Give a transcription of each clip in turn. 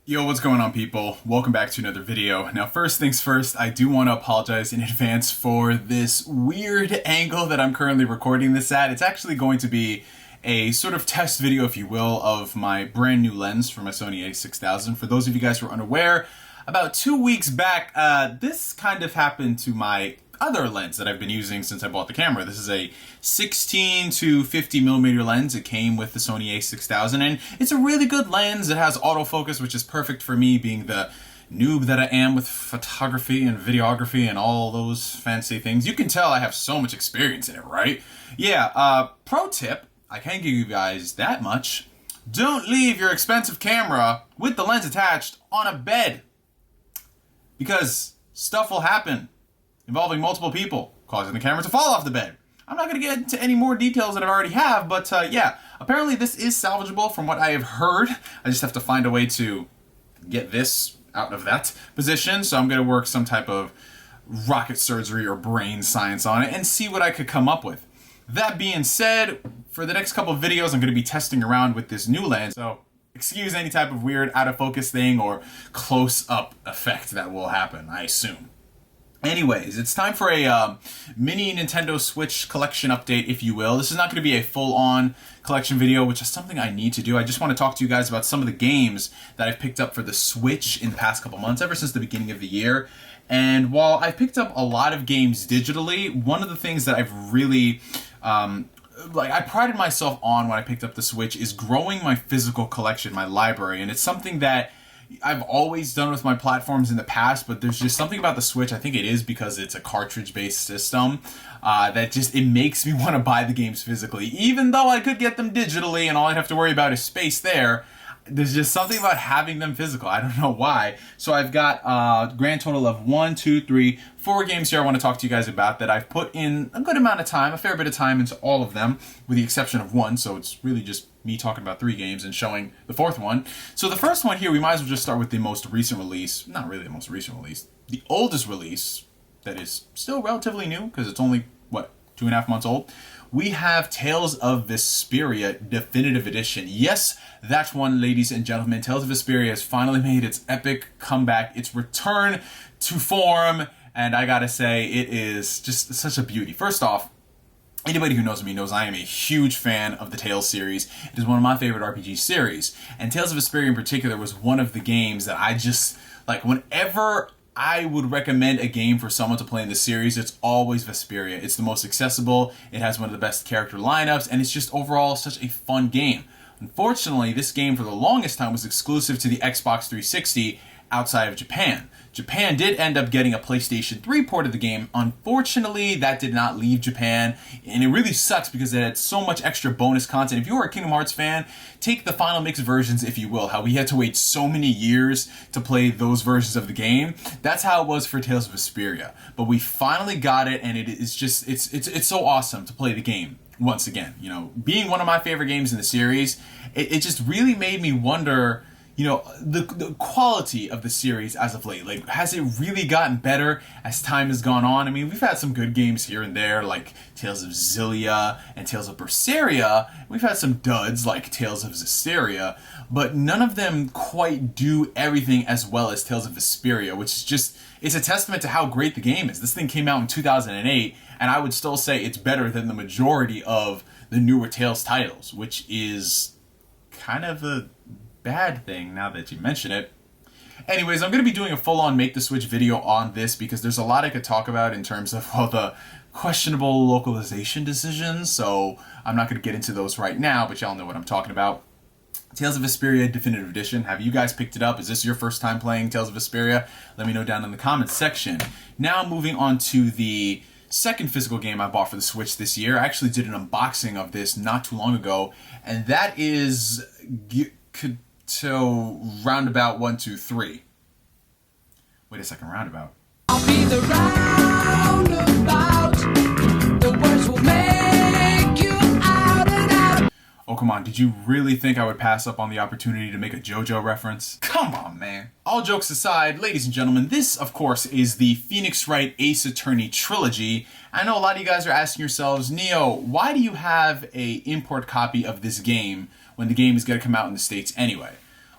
Yo, what's going on, people? Welcome back to another video. Now, first things first, I do want to apologize in advance for this weird angle that I'm currently recording this at. It's actually going to be a sort of test video, if you will, of my brand new lens for my Sony a6000. For those of you guys who are unaware, about 2 weeks back, this kind of happened to my other lens that I've been using since I bought the camera. This is a 16 to 50 millimeter lens. It came with the Sony a6000 and it's a really good lens. It has autofocus, which is perfect for me being the noob that I am with photography and videography and all those fancy things. You can tell I have so much experience in it, right? Yeah, pro tip, I can't give you guys that much. Don't leave your expensive camera with the lens attached on a bed, because stuff will happen involving multiple people, causing the camera to fall off the bed. I'm not going to get into any more details that I already have, but yeah, apparently this is salvageable from what I have heard. I just have to find a way to get this out of that position, so I'm going to work some type of rocket surgery or brain science on it and see what I could come up with. That being said, for the next couple of videos, I'm going to be testing around with this new lens, so excuse any type of weird out of focus thing or close-up effect that will happen, I assume. Anyways, it's time for a mini Nintendo Switch collection update, if you will. This is not going to be a full-on collection video, which is something I need to do. I just want to talk to you guys about some of the games that I've picked up for the Switch in the past couple months, ever since the beginning of the year. And while I've picked up a lot of games digitally, one of the things that I've really I prided myself on when I picked up the Switch is growing my physical collection, my library, and it's something that I've always done with my platforms in the past, but there's just something about the Switch, I think it is because it's a cartridge-based system, that just, it makes me want to buy the games physically. Even though I could get them digitally and all I'd have to worry about is space there, there's just something about having them physical. I don't know why. So I've got a grand total of 4 games here I want to talk to you guys about that I've put in a good amount of time, a fair bit of time into all of them, with the exception of one. So it's really just me talking about 3 games and showing the 4th one. So the first one here, we might as well just start with the most recent release. Not really the most recent release. The oldest release that is still relatively new, because it's only, what, 2.5 months old? We have Tales of Vesperia Definitive Edition. Yes, that one, ladies and gentlemen. Tales of Vesperia has finally made its epic comeback, its return to form, and I gotta say, it is just such a beauty. First off, anybody who knows me knows I am a huge fan of the Tales series. It is one of my favorite RPG series, and Tales of Vesperia in particular was one of the games that I just, like, whenever I would recommend a game for someone to play in the series, it's always Vesperia. It's the most accessible, it has one of the best character lineups, and it's just overall such a fun game. Unfortunately, this game for the longest time was exclusive to the Xbox 360 outside of Japan. Japan did end up getting a PlayStation 3 port of the game. Unfortunately, that did not leave Japan, and it really sucks because it had so much extra bonus content. If you are a Kingdom Hearts fan, take the Final Mix versions, if you will, how we had to wait so many years to play those versions of the game. That's how it was for Tales of Vesperia. But we finally got it, and it is just, it's so awesome to play the game once again. You know, being one of my favorite games in the series, it just really made me wonder, you know, the quality of the series as of late. Like, has it really gotten better as time has gone on? I mean, we've had some good games here and there, like Tales of Xillia and Tales of Berseria. We've had some duds, like Tales of Zestiria, but none of them quite do everything as well as Tales of Vesperia, which is just, it's a testament to how great the game is. This thing came out in 2008, and I would still say it's better than the majority of the newer Tales titles, which is kind of a bad thing now that you mention it. Anyways, I'm going to be doing a full-on Make the Switch video on this because there's a lot I could talk about in terms of, well, the questionable localization decisions, so I'm not going to get into those right now, but y'all know what I'm talking about. Tales of Vesperia Definitive Edition. Have you guys picked it up? Is this your first time playing Tales of Vesperia? Let me know down in the comments section. Now moving on to the second physical game I bought for the Switch this year. I actually did an unboxing of this not too long ago, and that is Roundabout 1, 2, 3. Wait a second, Roundabout. I'll be the roundabout. The words will make you out and out. Oh, come on. Did you really think I would pass up on the opportunity to make a JoJo reference? Come on, man. All jokes aside, ladies and gentlemen, this, of course, is the Phoenix Wright Ace Attorney trilogy. I know a lot of you guys are asking yourselves, Neo, why do you have an import copy of this game when the game is going to come out in the States anyway?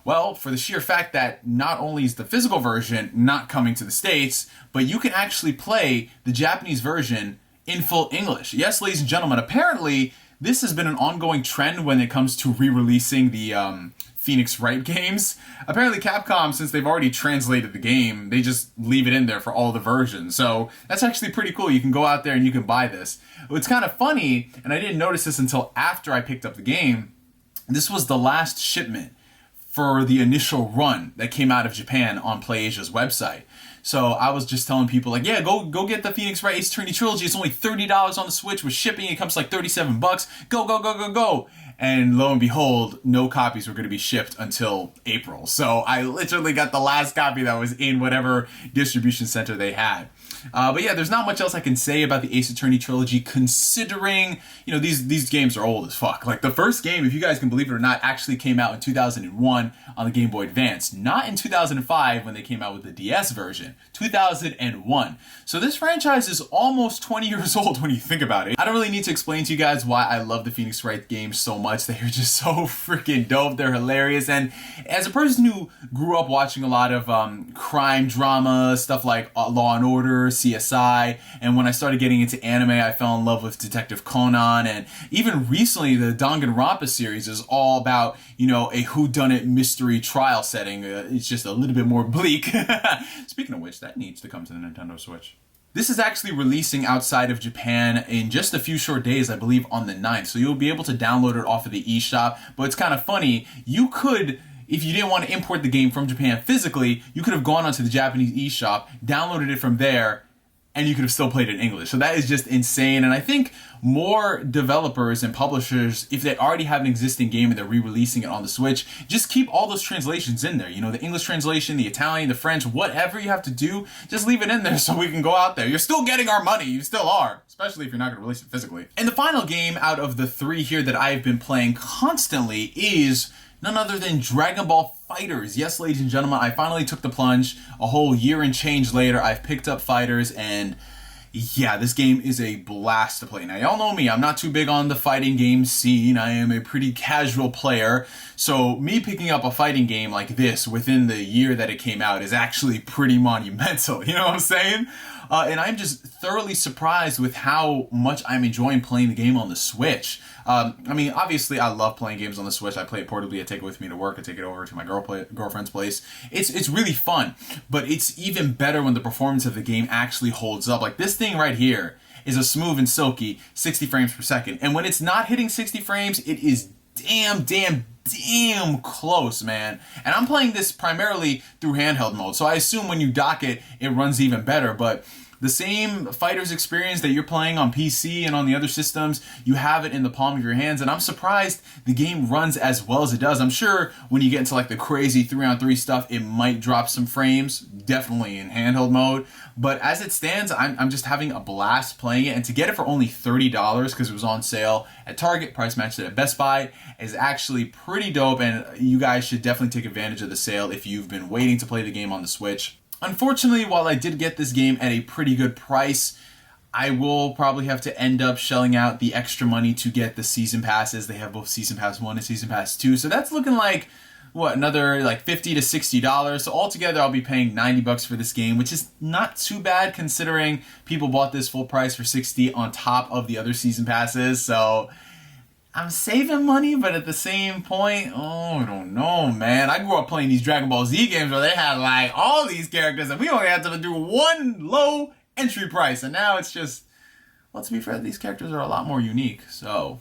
Well, for the sheer fact that not only is the physical version not coming to the States, but you can actually play the Japanese version in full English. Yes, ladies and gentlemen, apparently this has been an ongoing trend when it comes to re-releasing the Phoenix Wright games. Apparently Capcom, since they've already translated the game, they just leave it in there for all the versions. So that's actually pretty cool. You can go out there and you can buy this. It's kind of funny, and I didn't notice this until after I picked up the game. This was the last shipment for the initial run that came out of Japan on PlayAsia's website. So I was just telling people like, yeah, go get the Phoenix Wright Ace Attorney Trilogy. It's only $30 on the Switch with shipping. It comes to like $37. Go. And lo and behold, no copies were going to be shipped until April. So I literally got the last copy that was in whatever distribution center they had. But yeah, there's not much else I can say about the Ace Attorney Trilogy, considering, you know, these games are old as fuck. Like, the first game, if you guys can believe it or not, actually came out in 2001 on the Game Boy Advance. Not in 2005 when they came out with the DS version. 2001. So this franchise is almost 20 years old when you think about it. I don't really need to explain to you guys why I love the Phoenix Wright games so much. They're just so freaking dope. They're hilarious. And as a person who grew up watching a lot of crime drama, stuff like Law and Order, CSI, and when I started getting into anime, I fell in love with Detective Conan, and even recently the Danganronpa series is all about, you know, a whodunit mystery trial setting. It's just a little bit more bleak. Speaking of which, that needs to come to the Nintendo Switch. This is actually releasing outside of Japan in just a few short days, I believe on the 9th, so you'll be able to download it off of the eShop. But it's kind of funny, you could, if you didn't want to import the game from Japan physically, you could have gone onto the Japanese eShop, downloaded it from there, and you could have still played it in English. So that is just insane. And I think more developers and publishers, if they already have an existing game and they're re-releasing it on the Switch, just keep all those translations in there. You know, the English translation, the Italian, the French, whatever you have to do, just leave it in there so we can go out there. You're still getting our money. You still are, especially if you're not going to release it physically. And the final game out of the three here that I've been playing constantly is none other than Dragonball FighterZ. Yes, ladies and gentlemen, I finally took the plunge. A whole year and change later, I've picked up FighterZ, and yeah, this game is a blast to play. Now, y'all know me, I'm not too big on the fighting game scene. I am a pretty casual player, so me picking up a fighting game like this within the year that it came out is actually pretty monumental, you know what I'm saying? And I'm just thoroughly surprised with how much I'm enjoying playing the game on the Switch. I mean, obviously, I love playing games on the Switch. I play it portably. I take it with me to work. I take it over to my girlfriend's place. It's really fun, but it's even better when the performance of the game actually holds up. Like, this thing right here is a smooth and silky 60 frames per second. And when it's not hitting 60 frames, it is damn close, man. And I'm playing this primarily through handheld mode, so I assume when you dock it, it runs even better. But the same FighterZ experience that you're playing on PC and on the other systems, you have it in the palm of your hands, and I'm surprised the game runs as well as it does. I'm sure when you get into like the crazy 3-on-3 stuff, it might drop some frames, definitely in handheld mode, but as it stands, I'm just having a blast playing it, and to get it for only $30 because it was on sale at Target, price matched it at Best Buy, is actually pretty dope, and you guys should definitely take advantage of the sale if you've been waiting to play the game on the Switch. Unfortunately, while I did get this game at a pretty good price, I will probably have to end up shelling out the extra money to get the season passes. They have both Season Pass 1 and Season Pass 2, so that's looking like, what, another like $50 to $60. So altogether, I'll be paying $90 for this game, which is not too bad considering people bought this full price for $60 on top of the other Season Passes, so I'm saving money, but at the same point, I don't know, man. I grew up playing these Dragon Ball Z games where they had like all these characters and we only had to do one low entry price. And now it's just, well, to be fair, these characters are a lot more unique. So,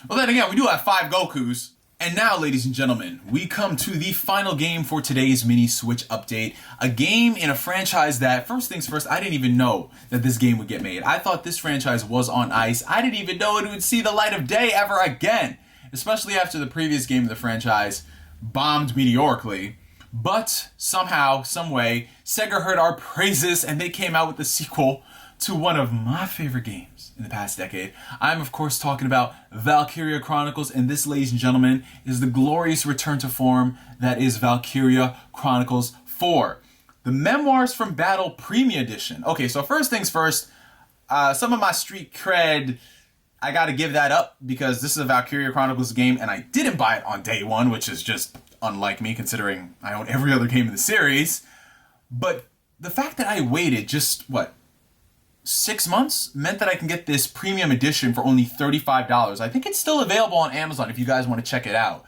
well, then again, we do have 5 Gokus. And now, ladies and gentlemen, we come to the final game for today's mini Switch update. A game in a franchise that, first things first, I didn't even know that this game would get made. I thought this franchise was on ice. I didn't even know it would see the light of day ever again, especially after the previous game of the franchise bombed meteorically. But somehow, someway, Sega heard our praises and they came out with the sequel to one of my favorite games in the past decade. I'm, of course, talking about Valkyria Chronicles, and this, ladies and gentlemen, is the glorious return to form that is Valkyria Chronicles 4. The Memoirs from Battle Premium Edition. Okay, so first things first, some of my street cred, I gotta give that up, because this is a Valkyria Chronicles game, and I didn't buy it on day one, which is just unlike me, considering I own every other game in the series. But the fact that I waited just, 6 months meant that I can get this premium edition for only $35. I think it's still available on Amazon if you guys want to check it out.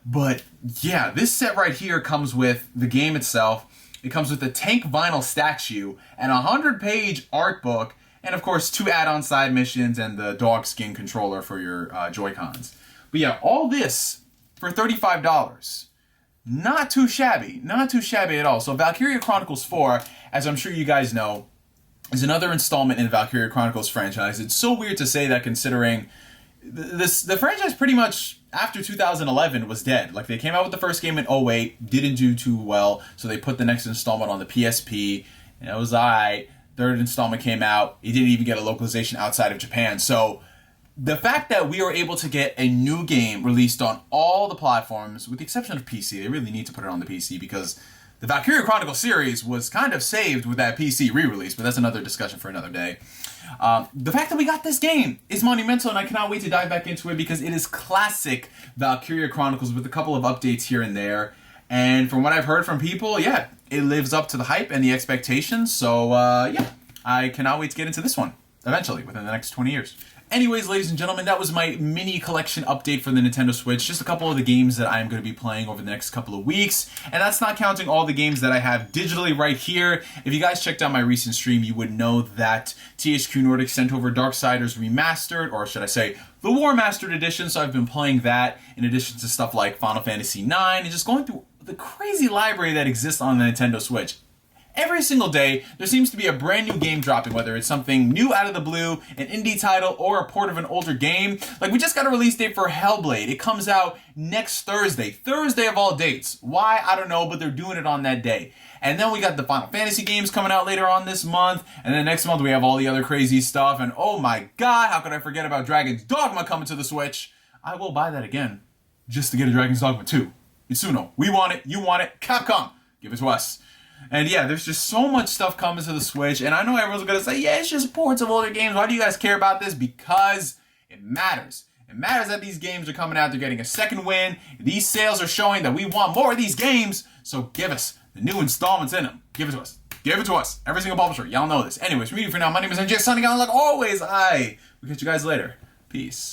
But yeah, this set right here comes with the game itself. It comes with a tank vinyl statue and a 100-page art book, and of course 2 add-on side missions and the dog skin controller for your Joy-Cons. But yeah, all this for $35. Not too shabby. Not too shabby at all. So Valkyria Chronicles 4, as I'm sure you guys know, is another installment in the Valkyria Chronicles franchise. It's so weird to say that considering the franchise pretty much after 2011 was dead. Like, they came out with the first game in 2008, didn't do too well, so they put the next installment on the PSP, and it was alright. Third installment came out, it didn't even get a localization outside of Japan. So the fact that we were able to get a new game released on all the platforms, with the exception of PC, they really need to put it on the PC because the Valkyria Chronicles series was kind of saved with that PC re-release, but that's another discussion for another day. The fact that we got this game is monumental, and I cannot wait to dive back into it because it is classic Valkyria Chronicles with a couple of updates here and there. And from what I've heard from people, yeah, it lives up to the hype and the expectations. So, yeah, I cannot wait to get into this one eventually within the next 20 years. Anyways, ladies and gentlemen, that was my mini collection update for the Nintendo Switch. Just a couple of the games that I'm going to be playing over the next couple of weeks. And that's not counting all the games that I have digitally right here. If you guys checked out my recent stream, you would know that THQ Nordic sent over Darksiders Remastered, or should I say, the War Mastered Edition. So I've been playing that in addition to stuff like Final Fantasy IX and just going through the crazy library that exists on the Nintendo Switch. Every single day, there seems to be a brand new game dropping, whether it's something new out of the blue, an indie title, or a port of an older game. Like, we just got a release date for Hellblade. It comes out next Thursday. Thursday of all dates. Why? I don't know, but they're doing it on that day. And then we got the Final Fantasy games coming out later on this month. And then next month we have all the other crazy stuff. And oh my god, how could I forget about Dragon's Dogma coming to the Switch? I will buy that again, just to get a Dragon's Dogma 2. Itsuno, we want it, you want it, Capcom, give it to us. And yeah, there's just so much stuff coming to the Switch, and I know everyone's going to say, yeah, it's just ports of older games. Why do you guys care about this? Because it matters. It matters that these games are coming out. They're getting a second win. These sales are showing that we want more of these games, so give us the new installments in them. Give it to us. Give it to us. Every single publisher. Y'all know this. Anyways, from me for now, my name is MJ, signing out. Like always, we'll catch you guys later. Peace.